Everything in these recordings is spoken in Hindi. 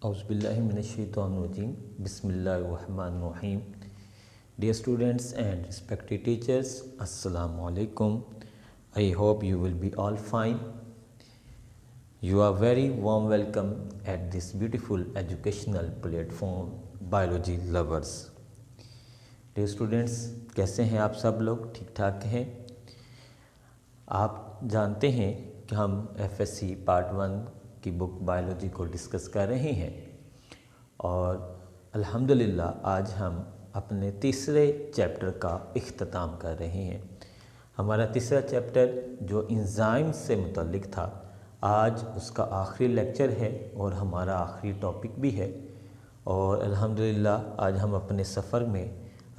Auzubillahiminash-shaytanir-rajim. Bismillahir-Rahmanir-Rahim. Dear students and respected teachers, Assalamu alaikum. I hope you will be all fine. You are very warm welcome at this beautiful educational platform, Biology Lovers. Dear students, कैसे हैं आप सब लोग? ठीक ठाक हैं? आप जानते हैं कि हम FSC पार्ट 1 की बुक बायोलॉजी को डिस्कस कर रहे हैं और अल्हम्दुलिल्लाह आज हम अपने तीसरे चैप्टर का इख्तिताम कर रहे हैं। हमारा तीसरा चैप्टर जो एंजाइम से मुतल्लिक था, आज उसका आखिरी लेक्चर है और हमारा आखिरी टॉपिक भी है और अल्हम्दुलिल्लाह आज हम अपने सफ़र में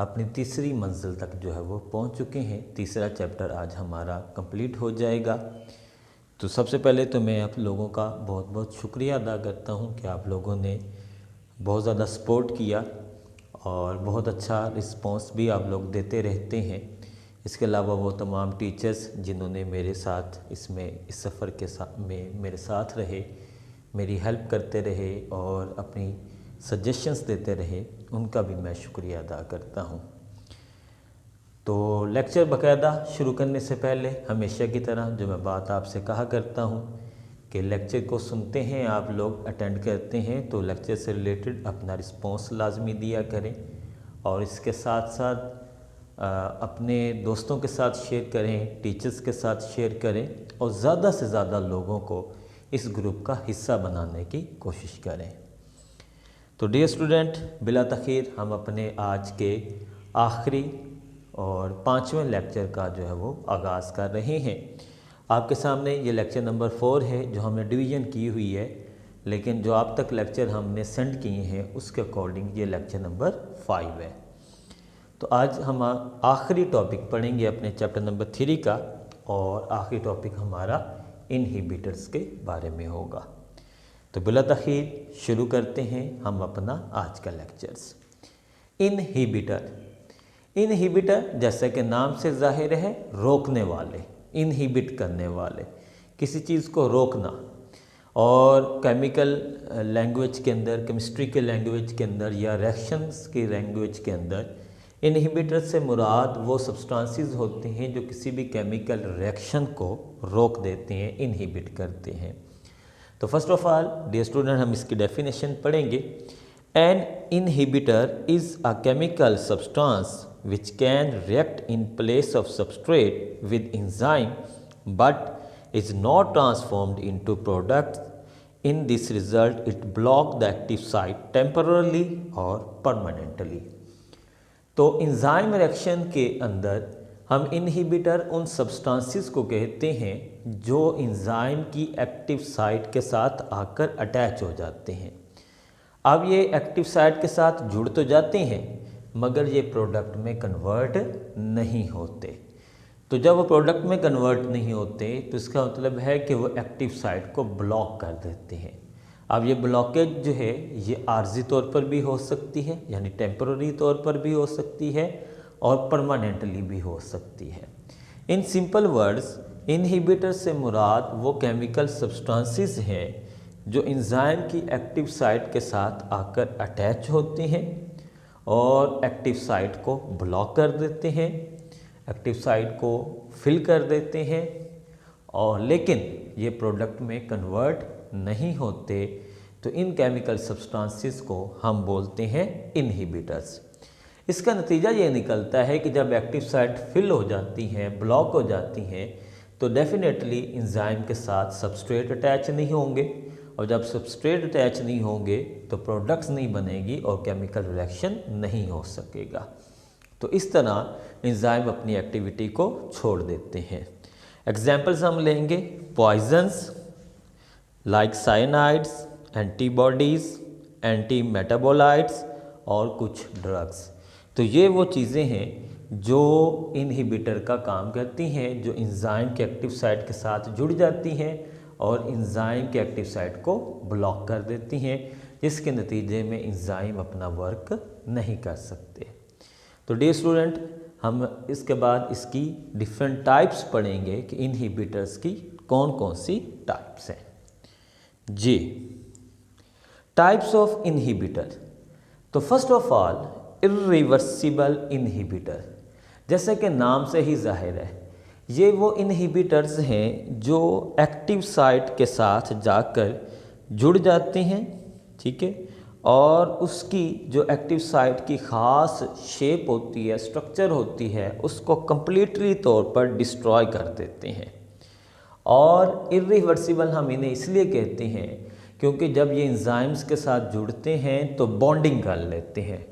अपनी तीसरी मंजिल तक जो है वो पहुंच चुके हैं। तीसरा चैप्टर आज हमारा कंप्लीट हो जाएगा। तो सबसे पहले तो मैं आप लोगों का बहुत बहुत शुक्रिया अदा करता हूं कि आप लोगों ने बहुत ज़्यादा सपोर्ट किया और बहुत अच्छा रिस्पांस भी आप लोग देते रहते हैं। इसके अलावा वो तमाम टीचर्स जिन्होंने मेरे साथ इस सफ़र के साथ में मेरे साथ रहे, मेरी हेल्प करते रहे और अपनी सजेशंस देते रहे, उनका भी मैं शुक्रिया अदा करता हूं। तो लेक्चर बाकायदा शुरू करने से पहले हमेशा की तरह जो मैं बात आपसे कहा करता हूं कि लेक्चर को सुनते हैं आप लोग, अटेंड करते हैं तो लेक्चर से रिलेटेड अपना रिस्पांस लाजमी दिया करें और इसके साथ साथ अपने दोस्तों के साथ शेयर करें, टीचर्स के साथ शेयर करें और ज़्यादा से ज़्यादा लोगों को इस ग्रुप का हिस्सा बनाने की कोशिश करें। तो डियर स्टूडेंट, बिला तख़ीर हम अपने आज के आखिरी और 5वें लेक्चर का जो है वो आगाज़ कर रहे हैं। आपके सामने ये लेक्चर नंबर 4 है जो हमने डिवीज़न की हुई है, लेकिन जो आप तक लेक्चर हमने सेंड किए हैं उसके अकॉर्डिंग ये लेक्चर नंबर 5 है। तो आज हम आखिरी टॉपिक पढ़ेंगे अपने चैप्टर नंबर 3 का और आखिरी टॉपिक हमारा इनहिबिटर्स के बारे में होगा। तो बिला तख़ीर शुरू करते हैं हम अपना आज का लेक्चर्स। इनहिबिटर जैसा कि नाम से जाहिर है, रोकने वाले, इनहिबिट करने वाले, किसी चीज़ को रोकना। और केमिकल लैंग्वेज के अंदर, केमिस्ट्री के लैंग्वेज के अंदर या रिएक्शंस की लैंग्वेज के अंदर इनहिबिटर से मुराद वो सब्सटेंसेस होते हैं जो किसी भी केमिकल रिएक्शन को रोक देते हैं, इनहिबिट करते हैं। तो first of all dear student, हम इसकी डेफिनेशन पढ़ेंगे। An inhibitor is a chemical substance which can react in place of substrate with enzyme but is not transformed into product. In this result, it blocks the active site temporarily or permanently. तो इंजाइम रिएक्शन के अंदर हम इनहिबिटर उन सब्सटेंसेस को कहते हैं जो इंजाइम की एक्टिव साइट के साथ आकर अटैच हो जाते हैं। अब ये एक्टिव साइट के साथ जुड़ तो जाते हैं मगर ये प्रोडक्ट में कन्वर्ट नहीं होते। तो जब वो प्रोडक्ट में कन्वर्ट नहीं होते तो इसका मतलब है कि वो एक्टिव साइट को ब्लॉक कर देते हैं। अब ये ब्लॉकेज जो है ये आर्जी तौर पर भी हो सकती है, यानी टेम्पररी तौर पर भी हो सकती है और परमानेंटली भी हो सकती है। इन सिंपल वर्ड्स, इनहिबिटर से मुराद वो केमिकल सब्सटेंसेस हैं जो एंजाइम की एक्टिव साइट के साथ आकर अटैच होते हैं और एक्टिव साइट को ब्लॉक कर देते हैं, एक्टिव साइट को फिल कर देते हैं और लेकिन ये प्रोडक्ट में कन्वर्ट नहीं होते। तो इन केमिकल सब्सटेंसेस को हम बोलते हैं इनहिबिटर्स। इसका नतीजा ये निकलता है कि जब एक्टिव साइट फिल हो जाती हैं, ब्लॉक हो जाती हैं, तो डेफिनेटली एंजाइम के साथ सबस्ट्रेट अटैच नहीं होंगे और जब सबस्ट्रेट अटैच नहीं होंगे तो प्रोडक्ट्स नहीं बनेगी और केमिकल रिएक्शन नहीं हो सकेगा। तो इस तरह एंजाइम अपनी एक्टिविटी को छोड़ देते हैं। एग्जाम्पल्स हम लेंगे, poisons like cyanides, antibodies, antimetabolites और कुछ ड्रग्स। तो ये वो चीज़ें हैं जो इनहिबिटर का काम करती हैं, जो एंजाइम के एक्टिव साइट के साथ जुड़ जाती हैं और एंजाइम के एक्टिव साइट को ब्लॉक कर देती हैं, जिसके नतीजे में एंजाइम अपना वर्क नहीं कर सकते। तो डियर स्टूडेंट, हम इसके बाद इसकी डिफरेंट टाइप्स पढ़ेंगे कि इनहिबिटर्स की कौन कौन सी टाइप्स हैं। जी, टाइप्स ऑफ इनहिबिटर। तो first of all irreversible inhibitor, जैसे कि नाम से ही जाहिर है ये वो इनहिबिटर्स हैं जो एक्टिव साइट के साथ जाकर जुड़ जाते हैं, ठीक है, और उसकी जो एक्टिव साइट की ख़ास शेप होती है, स्ट्रक्चर होती है, उसको कम्प्लीटली तौर पर डिस्ट्रॉय कर देते हैं। और इरिवर्सिबल हम इन्हें इसलिए कहते हैं क्योंकि जब ये एंजाइम्स के साथ जुड़ते हैं तो बॉन्डिंग कर लेते हैं,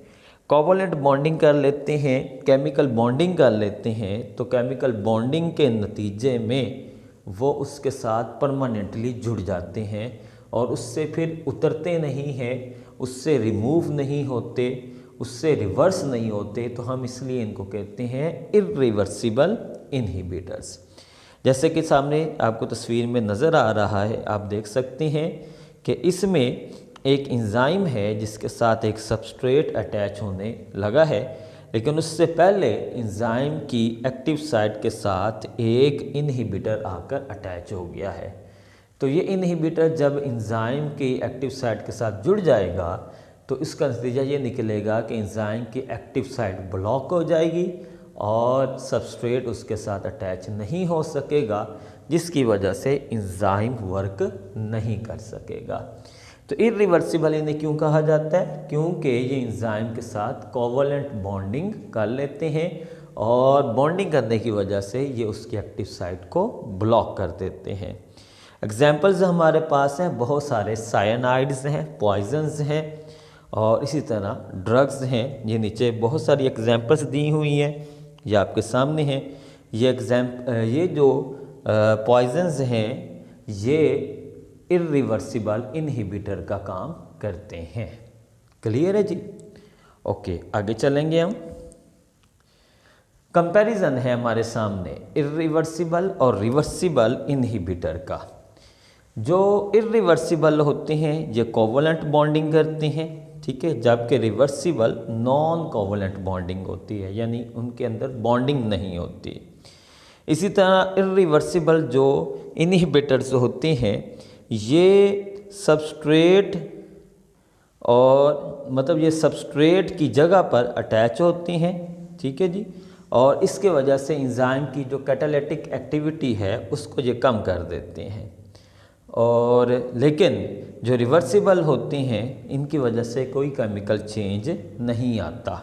कोवलेंट बॉन्डिंग कर लेते हैं, केमिकल बॉन्डिंग कर लेते हैं। तो केमिकल बॉन्डिंग के नतीजे में वो उसके साथ परमानेंटली जुड़ जाते हैं और उससे फिर उतरते नहीं हैं, उससे रिमूव नहीं होते, उससे रिवर्स नहीं होते। तो हम इसलिए इनको कहते हैं इरिवर्सिबल इनहिबिटर्स। जैसे कि सामने आपको तस्वीर में नज़र आ रहा है, आप देख सकते हैं कि इसमें एक एंजाइम है जिसके साथ एक सबस्ट्रेट अटैच होने लगा है, लेकिन उससे पहले एंजाइम की एक्टिव साइट के साथ एक इनहिबिटर आकर अटैच हो गया है। तो ये इनहिबिटर जब एंजाइम की एक्टिव साइट के साथ जुड़ जाएगा तो इसका नतीजा ये निकलेगा कि एंजाइम की एक्टिव साइट ब्लॉक हो जाएगी और सबस्ट्रेट उसके साथ अटैच नहीं हो सकेगा, जिसकी वजह से एंजाइम वर्क नहीं कर सकेगा। तो इरिवर्सिबल इन्हें क्यों कहा जाता है? क्योंकि ये एंजाइम के साथ कोवलेंट बॉन्डिंग कर लेते हैं और बॉन्डिंग करने की वजह से ये उसकी एक्टिव साइट को ब्लॉक कर देते हैं। एग्जाम्पल्स हमारे पास हैं, बहुत सारे साइनाइड्स हैं, पॉइजन्स हैं और इसी तरह ड्रग्स हैं। ये नीचे बहुत सारी एग्जाम्पल्स दी हुई हैं, ये आपके सामने हैं। ये जो पॉइजन्स हैं ये इरिवर्सिबल इनहिबिटर का काम करते हैं। क्लियर है जी? ओके, आगे चलेंगे हम। कंपैरिजन है हमारे सामने इरिवर्सिबल और रिवर्सिबल इनहिबिटर का। जो इरिवर्सिबल होते हैं ये कोवलेंट बॉन्डिंग करते हैं, ठीक है, जबकि रिवर्सिबल नॉन कोवलेंट बॉन्डिंग होती है, यानी उनके अंदर बॉन्डिंग नहीं होती। इसी तरह इरिवर्सिबल जो इनहिबिटर्स होते हैं ये सबस्ट्रेट और मतलब ये सबस्ट्रेट की जगह पर अटैच होते हैं, ठीक है जी, और इसके वजह से एंजाइम की जो कैटालिटिक एक्टिविटी है उसको ये कम कर देते हैं। और लेकिन जो रिवर्सिबल होते हैं इनकी वजह से कोई केमिकल चेंज नहीं आता।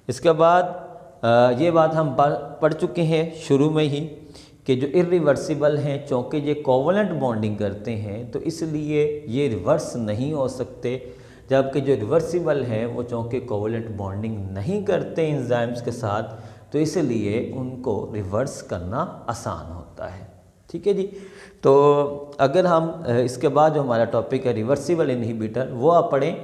इसके बाद ये बात हम पढ़ चुके हैं शुरू में ही कि जो इरिवर्सिबल हैं चूँकि ये कोवलेंट बॉन्डिंग करते हैं तो इसलिए ये रिवर्स नहीं हो सकते, जबकि जो रिवर्सिबल हैं वो चूँकि कोवलेंट बॉन्डिंग नहीं करते एंजाइम्स के साथ तो इसलिए उनको रिवर्स करना आसान होता है, ठीक है जी। तो अगर हम इसके बाद जो हमारा टॉपिक है रिवर्सिबल इनहिबिटर वो आप पढ़ें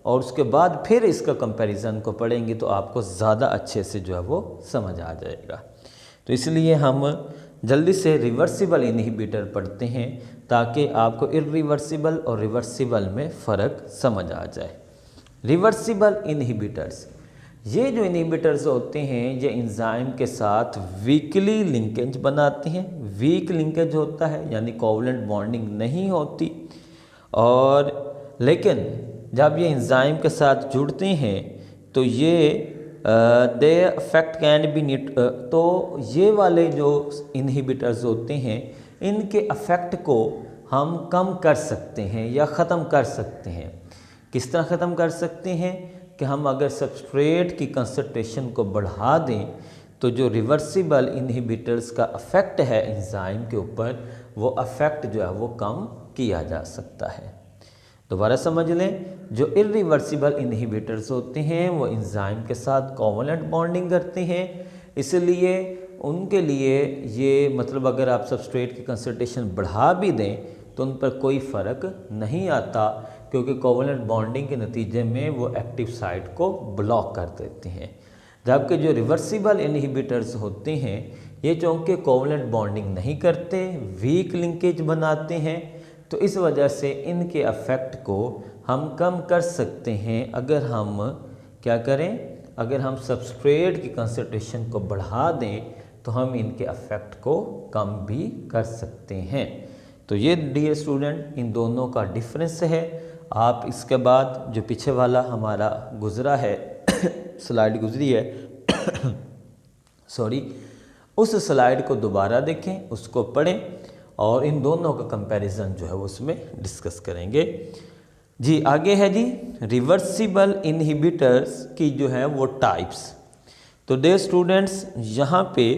और उसके बाद फिर इसका कंपैरिजन को पढ़ेंगे तो आपको ज़्यादा अच्छे से जो है वो समझ आ जाएगा। तो इसलिए हम जल्दी से रिवर्सिबल इनहिबिटर पढ़ते हैं ताकि आपको इरिवर्सिबल और रिवर्सिबल में फ़र्क समझ आ जाए। रिवर्सिबल इनहिबिटर्स, ये जो इनहिबिटर्स होते हैं ये एंजाइम के साथ वीकली लिंकेज बनाते हैं। वीक लिंकेज होता है यानी कोवलेंट बॉन्डिंग नहीं होती, और लेकिन जब ये एंजाइम के साथ जुड़ते हैं तो ये they affect can be neat. तो ये वाले जो इनहिबिटर्स होते हैं इनके अफेक्ट को हम कम कर सकते हैं या ख़त्म कर सकते हैं। किस तरह ख़त्म कर सकते हैं कि हम अगर सबस्ट्रेट की कंसंट्रेशन को बढ़ा दें तो जो रिवर्सिबल इनहिबिटर्स का अफेक्ट है एंजाइम के ऊपर वो अफेक्ट जो है वो कम किया जा सकता है। दोबारा समझ लें, जो इरिवर्सिबल इनहिबिटर्स होते हैं वो एंजाइम के साथ कोवलेंट बॉन्डिंग करते हैं, इसलिए उनके लिए ये मतलब अगर आप सबस्ट्रेट की कंसंट्रेशन बढ़ा भी दें तो उन पर कोई फ़र्क नहीं आता क्योंकि कोवलेंट बॉन्डिंग के नतीजे में वो एक्टिव साइट को ब्लॉक कर देते हैं। जबकि जो रिवर्सिबल इनहिबिटर्स होते हैं ये चूँकि कोवलेंट बॉन्डिंग नहीं करते, वीक लिंकेज बनाते हैं, तो इस वजह से इनके अफेक्ट को हम कम कर सकते हैं अगर हम क्या करें, अगर हम सबस्ट्रेट की कंसंट्रेशन को बढ़ा दें तो हम इनके अफेक्ट को कम भी कर सकते हैं। तो ये डियर स्टूडेंट इन दोनों का डिफरेंस है आप इसके बाद जो पीछे वाला हमारा गुजरा है स्लाइड गुजरी है सॉरी, उस स्लाइड को दोबारा देखें, उसको पढ़ें और इन दोनों का कंपैरिजन जो है वो उसमें डिस्कस करेंगे। जी आगे है जी रिवर्सिबल इनहिबिटर्स की जो है वो टाइप्स। तो डियर स्टूडेंट्स यहाँ पे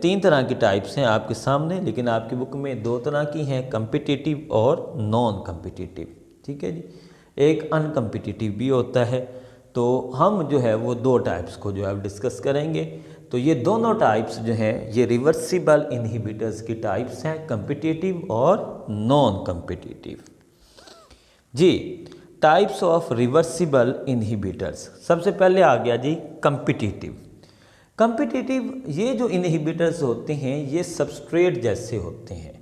तीन तरह की टाइप्स हैं आपके सामने, लेकिन आपकी बुक में दो तरह की हैं, कम्पिटिटिव और नॉन कम्पिटिटिव। ठीक है जी, एक अनकम्पिटिटिव भी होता है। तो हम जो है वो दो टाइप्स को जो है डिस्कस करेंगे। तो ये दोनों टाइप्स जो हैं ये रिवर्सिबल इनहिबिटर्स की टाइप्स हैं, कम्पिटिटिव और नॉन कम्पिटिटिव। जी टाइप्स ऑफ रिवर्सिबल इनहिबिटर्स, सबसे पहले आ गया जी कम्पिटिटिव। कम्पिटिटिव ये जो इनहिबिटर्स होते हैं ये सबस्ट्रेट जैसे होते हैं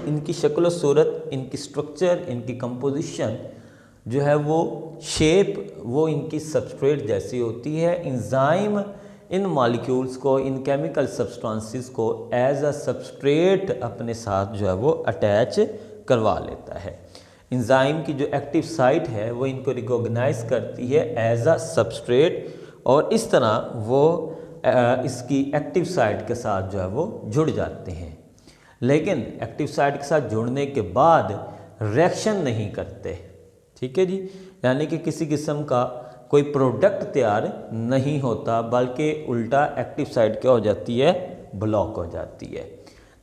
इनकी शक्ल सूरत, इनकी स्ट्रक्चर, इनकी कंपोजिशन जो है वो शेप वो इनकी सबस्ट्रेट जैसी होती है। एंजाइम इन मॉलिक्यूल्स को, इन केमिकल सब्सटेंसेस को एज अ सबस्ट्रेट अपने साथ जो है वो अटैच करवा लेता है। एंजाइम की जो एक्टिव साइट है वो इनको रिकॉग्नाइज करती है एज अ सबस्ट्रेट और इस तरह वो इसकी एक्टिव साइट के साथ जो है वो जुड़ जाते हैं। लेकिन एक्टिव साइट के साथ जुड़ने के बाद रिएक्शन नहीं करते। ठीक है जी, यानी कि किसी किस्म का कोई प्रोडक्ट तैयार नहीं होता, बल्कि उल्टा एक्टिव साइट क्या हो जाती है, ब्लॉक हो जाती है।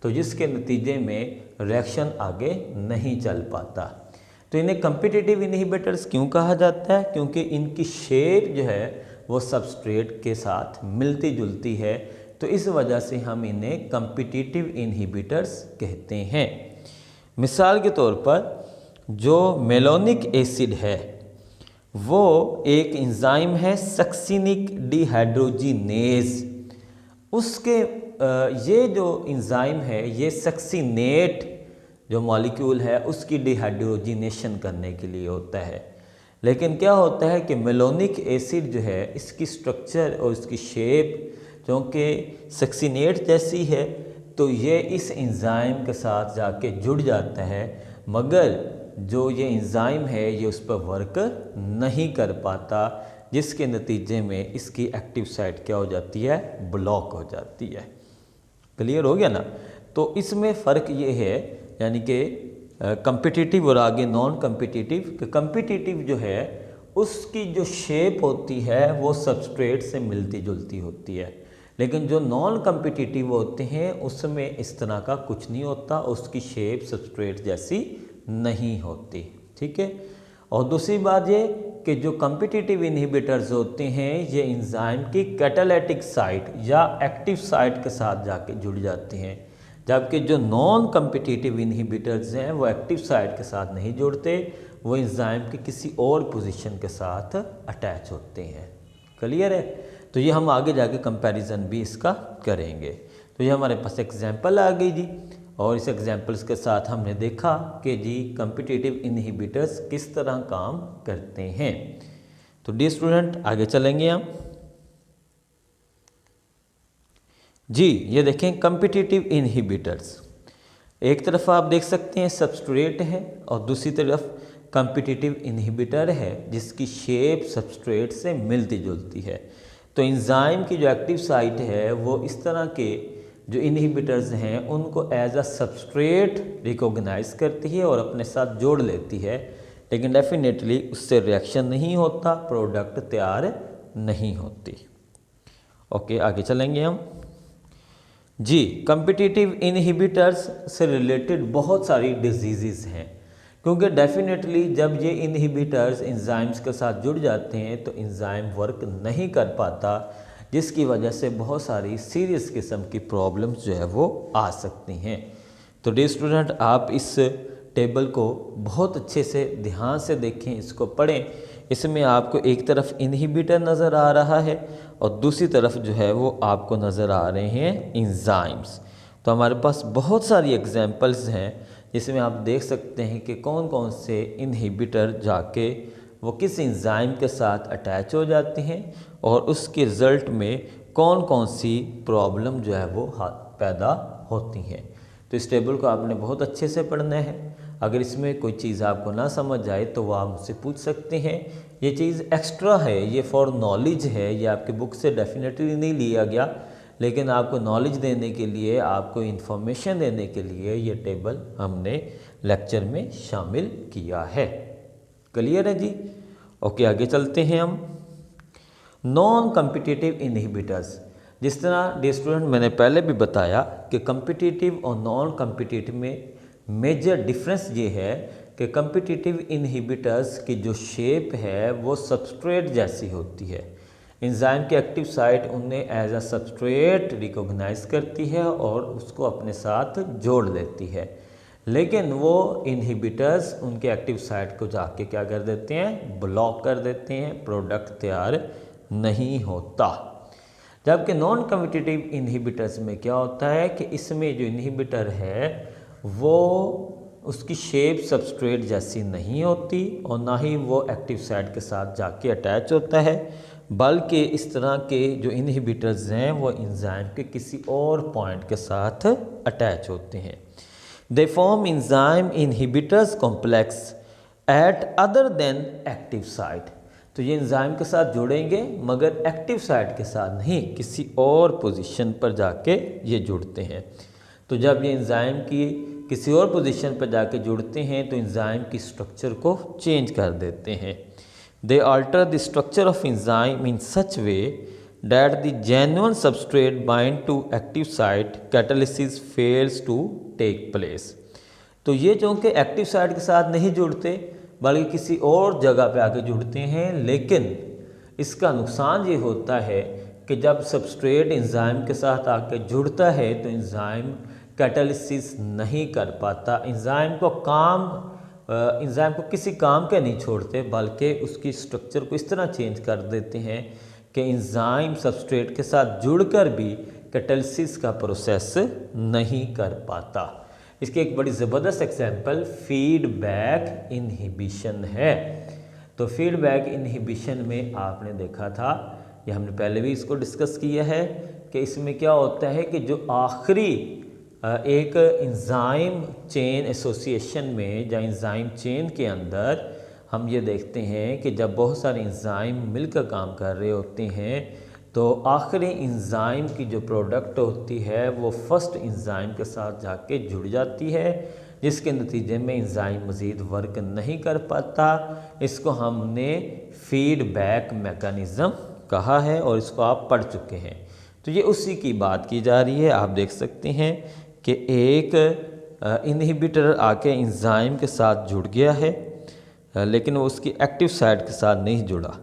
तो जिसके नतीजे में रिएक्शन आगे नहीं चल पाता। तो इन्हें कम्पिटिटिव इनहिबिटर्स क्यों कहा जाता है? क्योंकि इनकी शेप जो है वो सबस्ट्रेट के साथ मिलती जुलती है, तो इस वजह से हम इन्हें कम्पिटिटिव इनहिबिटर्स कहते हैं। मिसाल के तौर पर जो मेलोनिक एसिड है वो एक एंजाइम है सक्सिनिक डिहाइड्रोजिनेज। उसके ये जो एंजाइम है ये सक्सिनेट जो मॉलिक्यूल है उसकी डिहाइड्रोजिनेशन करने के लिए होता है। लेकिन क्या होता है कि मेलोनिक एसिड जो है इसकी स्ट्रक्चर और इसकी शेप क्योंकि सक्सिनेट जैसी है तो ये इस एंजाइम के साथ जाके जुड़ जाता है, मगर जो ये एंजाइम है ये उस पर वर्क नहीं कर पाता, जिसके नतीजे में इसकी एक्टिव साइट क्या हो जाती है, ब्लॉक हो जाती है। क्लियर हो गया ना? तो इसमें फ़र्क ये है यानी कि कम्पिटिटिव और आगे नॉन कम्पिटिटिव। कि कम्पिटिटिव जो है उसकी जो शेप होती है वो सबस्ट्रेट से मिलती जुलती होती है, लेकिन जो नॉन कम्पिटिटिव होते हैं उसमें इस तरह का कुछ नहीं होता, उसकी शेप सबस्ट्रेट जैसी नहीं होती। ठीक है। और दूसरी बात ये कि जो कम्पिटिटिव इनहिबिटर्स होते हैं ये एंजाइम की कैटालिटिक साइट या एक्टिव साइट के साथ जाके जुड़ जाते हैं, जबकि जो नॉन कम्पिटिटिव इनहिबिटर्स हैं वो एक्टिव साइट के साथ नहीं जुड़ते, वो एंजाइम की किसी और पोजीशन के साथ अटैच होते हैं। क्लियर है? तो ये हम आगे जाके कंपैरिजन भी इसका करेंगे। तो ये हमारे पास एग्जांपल आ गई जी, और इस एग्जांपल्स के साथ हमने देखा कि जी कम्पिटिटिव इनहिबिटर्स किस तरह काम करते हैं। तो डियर स्टूडेंट आगे चलेंगे हम जी। ये देखें कम्पिटिटिव इनहिबिटर्स, एक तरफ आप देख सकते हैं सबस्ट्रेट है और दूसरी तरफ कम्पिटिटिव इनहिबिटर है जिसकी शेप सबस्ट्रेट से मिलती जुलती है। तो एंजाइम की जो एक्टिव साइट है वो इस तरह के जो इनहिबिटर्स हैं उनको एज अ सबस्ट्रेट रिकॉग्नाइज करती है और अपने साथ जोड़ लेती है, लेकिन डेफिनेटली उससे रिएक्शन नहीं होता, प्रोडक्ट तैयार नहीं होती। ओके आगे चलेंगे हम जी। कम्पिटिटिव इनहिबिटर्स से रिलेटेड बहुत सारी डिजीज़ हैं, क्योंकि डेफिनेटली जब ये इनहिबिटर्स एंजाइम्स के साथ जुड़ जाते हैं तो एंजाइम वर्क नहीं कर पाता, जिसकी वजह से बहुत सारी सीरियस किस्म की प्रॉब्लम्स जो है वो आ सकती हैं। तो डियर स्टूडेंट आप इस टेबल को बहुत अच्छे से ध्यान से देखें, इसको पढ़ें। इसमें आपको एक तरफ इनहिबिटर नज़र आ रहा है और दूसरी तरफ जो है वो आपको नज़र आ रहे हैं एंजाइम्स। तो हमारे पास बहुत सारी एग्जांपल्स हैं जिसमें आप देख सकते हैं कि कौन कौन से इनहिबिटर जाके वो किस एंजाइम के साथ अटैच हो जाते हैं और उसके रिज़ल्ट में कौन कौन सी प्रॉब्लम जो है वो पैदा होती हैं। तो इस टेबल को आपने बहुत अच्छे से पढ़ना है। अगर इसमें कोई चीज़ आपको ना समझ आए तो वो आप मुझसे पूछ सकते हैं। ये चीज़ एक्स्ट्रा है, ये फॉर नॉलेज है, ये आपकी बुक से डेफिनेटली नहीं लिया गया, लेकिन आपको नॉलेज देने के लिए, आपको इन्फॉर्मेशन देने के लिए ये टेबल हमने लेक्चर में शामिल किया है। क्लियर है जी? ओके, आगे चलते हैं हम। Non competitive inhibitors. जिस तरह डियर स्टूडेंट मैंने पहले भी बताया कि कम्पिटिटिव और नॉन कम्पिटिटिव में मेजर डिफरेंस ये है कि कम्पिटिटिव इनहिबिटर्स की जो शेप है वो सबस्ट्रेट जैसी होती है। एंजाइम की एक्टिव साइट उन्हें एज अ सबस्ट्रेट रिकॉग्नाइज करती है और उसको अपने साथ जोड़ लेती है, लेकिन वो इनहिबिटर्स उनके एक्टिव साइट को जाके क्या कर देते हैं, ब्लॉक कर देते हैं, प्रोडक्ट तैयार नहीं होता। जबकि नॉन कम्पिटिटिव इनहिबिटर्स में क्या होता है कि इसमें जो इनहिबिटर है वो उसकी शेप सबस्ट्रेट जैसी नहीं होती और ना ही वो एक्टिव साइट के साथ जाके अटैच होता है, बल्कि इस तरह के जो इनहिबिटर्स हैं वो एंजाइम के किसी और पॉइंट के साथ अटैच होते हैं। They form enzyme inhibitors complex eight other than active site. तो ये एंजाइम के साथ जुड़ेंगे मगर एक्टिव साइट के साथ नहीं, किसी और पोजीशन पर जाके ये जुड़ते हैं। तो जब ये एंजाइम की किसी और पोजीशन पर जाके जुड़ते हैं तो एंजाइम की स्ट्रक्चर को चेंज कर देते हैं। They alter the structure of enzyme in such way that the genuine substrate bind to active site catalysis fails to take place. तो ये चूँकि एक्टिव साइट के साथ नहीं जुड़ते बल्कि किसी और जगह पे आके जुड़ते हैं, लेकिन इसका नुकसान ये होता है कि जब सबस्ट्रेट एंजाइम के साथ आके जुड़ता है तो एंजाइम कैटालिसिस नहीं कर पाता, एंजाइम को किसी काम के नहीं छोड़ते बल्कि उसकी स्ट्रक्चर को इस तरह चेंज कर देते हैं कि एंजाइम सबस्ट्रेट के साथ जुड़कर भी कैटालिसिस का प्रोसेस नहीं कर पाता। इसकी एक बड़ी ज़बरदस्त एग्जांपल फीडबैक इनहिबिशन है। तो फीडबैक इनहिबिशन में आपने देखा था, ये हमने पहले भी इसको डिस्कस किया है कि इसमें क्या होता है कि जो आखिरी एक एंजाइम चेन एसोसिएशन में या एंजाइम चेन के अंदर हम ये देखते हैं कि जब बहुत सारे एंजाइम मिलकर काम कर रहे होते हैं तो आखिरी एंजाइम की जो प्रोडक्ट होती है वो फर्स्ट एंजाइम के साथ जाके जुड़ जाती है, जिसके नतीजे में एंजाइम मज़ीद वर्क नहीं कर पाता। इसको हमने फीडबैक मैकेनिज़्म कहा है और इसको आप पढ़ चुके हैं। तो ये उसी की बात की जा रही है। आप देख सकते हैं कि एक इनहिबिटर आके एंजाइम के साथ जुड़ गया है लेकिन वो उसकी एक्टिव साइट के साथ नहीं जुड़ा,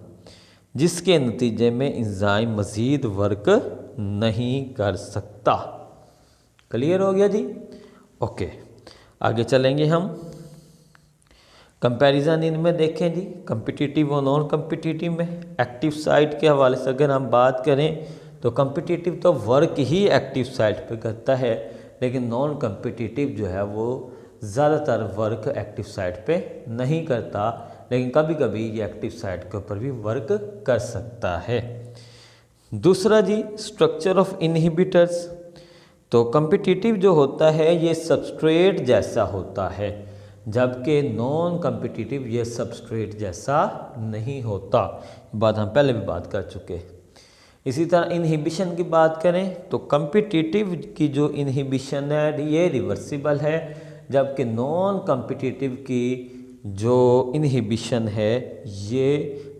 जिसके नतीजे में एंजाइम मज़ीद वर्क नहीं कर सकता। क्लियर हो गया जी? ओके, आगे चलेंगे हम। कंपैरिजन इनमें देखें जी, कम्पिटिटिव और नॉन कम्पिटिटिव में एक्टिव साइट के हवाले से अगर हम बात करें तो कम्पिटिटिव तो वर्क ही एक्टिव साइट पे करता है, लेकिन नॉन कम्पिटिटिव जो है वो ज़्यादातर वर्क एक्टिव साइट पे नहीं करता, लेकिन कभी कभी ये एक्टिव साइट के ऊपर भी वर्क कर सकता है। दूसरा जी, स्ट्रक्चर ऑफ इनहिबिटर्स। तो कम्पिटिटिव जो होता है ये सबस्ट्रेट जैसा होता है, जबकि नॉन कम्पिटिटिव ये सबस्ट्रेट जैसा नहीं होता। बात हम पहले भी बात कर चुके। इसी तरह इनहिबिशन की बात करें तो कम्पिटिटिव की जो इनहिबिशन है ये रिवर्सिबल है, जबकि नॉन कम्पिटिटिव की जो इनहिबिशन है ये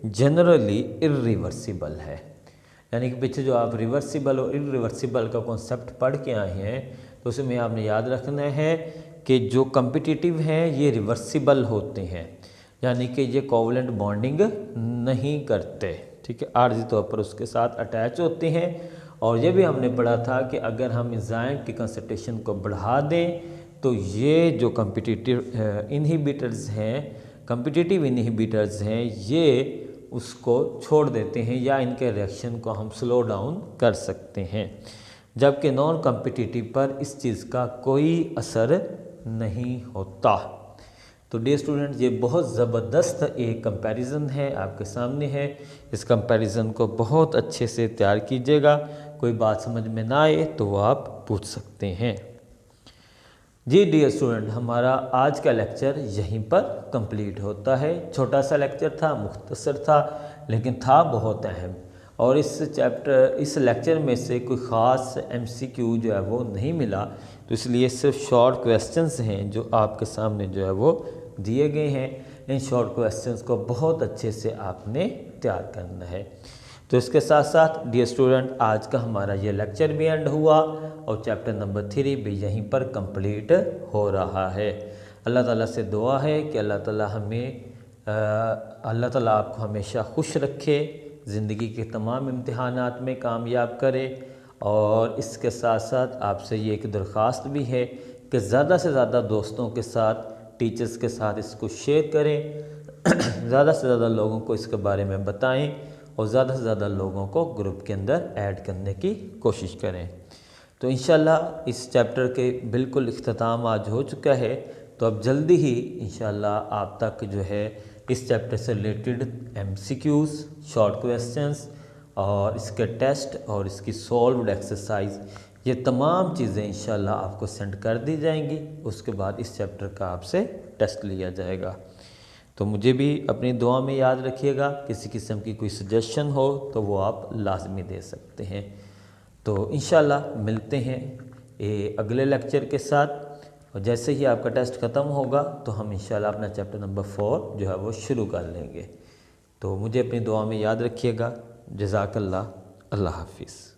जनरली इरिवर्सिबल है। यानी कि पीछे जो आप रिवर्सिबल और इरिवर्सिबल का कॉन्सेप्ट पढ़ के आए हैं तो उसमें आपने याद रखना है कि जो कम्पिटिटिव हैं ये रिवर्सिबल होते हैं, यानी कि ये कोवलेंट बॉन्डिंग नहीं करते, ठीक है, आर्जी तौर पर उसके साथ अटैच होते हैं। और ये भी हमने पढ़ा था कि अगर हम एंजाइम की कंसंट्रेशन को बढ़ा दें तो ये जो कम्पिटिटिव इनहिबिटर्स हैं, कम्पिटिटिव इनहिबिटर्स हैं, ये उसको छोड़ देते हैं या इनके रिएक्शन को हम स्लो डाउन कर सकते हैं, जबकि नॉन कम्पिटिटिव पर इस चीज़ का कोई असर नहीं होता। तो डियर स्टूडेंट, ये बहुत ज़बरदस्त एक कंपैरिजन है, आपके सामने है। इस कंपैरिजन को बहुत अच्छे से तैयार कीजिएगा। कोई बात समझ में ना आए तो वो आप पूछ सकते हैं। जी डियर स्टूडेंट, हमारा आज का लेक्चर यहीं पर कंप्लीट होता है। छोटा सा लेक्चर था, मुख्तसर था, लेकिन था बहुत अहम। और इस लेक्चर में से कोई ख़ास MCQ जो है वो नहीं मिला, तो इसलिए सिर्फ शॉर्ट क्वेश्चंस हैं जो आपके सामने जो है वो दिए गए हैं। इन शॉर्ट क्वेश्चंस को बहुत अच्छे से आपने तैयार करना है। तो इसके साथ साथ डियर स्टूडेंट, आज का हमारा ये लेक्चर भी एंड हुआ और चैप्टर नंबर 3 भी यहीं पर कंप्लीट हो रहा है। अल्लाह ताला से दुआ है कि अल्लाह ताला आपको हमेशा खुश रखे, ज़िंदगी के तमाम इम्तिहानात में कामयाब करे। और इसके साथ साथ आपसे ये एक दरख्वास्त भी है कि ज़्यादा से ज़्यादा दोस्तों के साथ, टीचर्स के साथ इसको शेयर करें, ज़्यादा से ज़्यादा लोगों को इसके बारे में बताएं और ज़्यादा से ज़्यादा लोगों को ग्रुप के अंदर ऐड करने की कोशिश करें। तो इंशाल्लाह इस चैप्टर के बिल्कुल इख्तिताम आज हो चुका है। तो अब जल्दी ही इंशाल्लाह आप तक जो है इस चैप्टर से रिलेटेड MCQs, शॉर्ट क्वेश्चंस और इसके टेस्ट और इसकी सॉल्व्ड एक्सरसाइज, ये तमाम चीज़ें इंशाल्लाह आपको सेंड कर दी जाएंगी। उसके बाद इस चैप्टर का आपसे टेस्ट लिया जाएगा। तो मुझे भी अपनी दुआ में याद रखिएगा। किसी किस्म की कोई सजेशन हो तो वो आप लाजमी दे सकते हैं। तो इंशाल्लाह मिलते हैं अगले लेक्चर के साथ। और जैसे ही आपका टेस्ट ख़त्म होगा तो हम इंशाल्लाह अपना चैप्टर नंबर 4 जो है वो शुरू कर लेंगे। तो मुझे अपनी दुआ में याद रखिएगा। जज़ाकल्लाह। अल्लाह हाफिज़।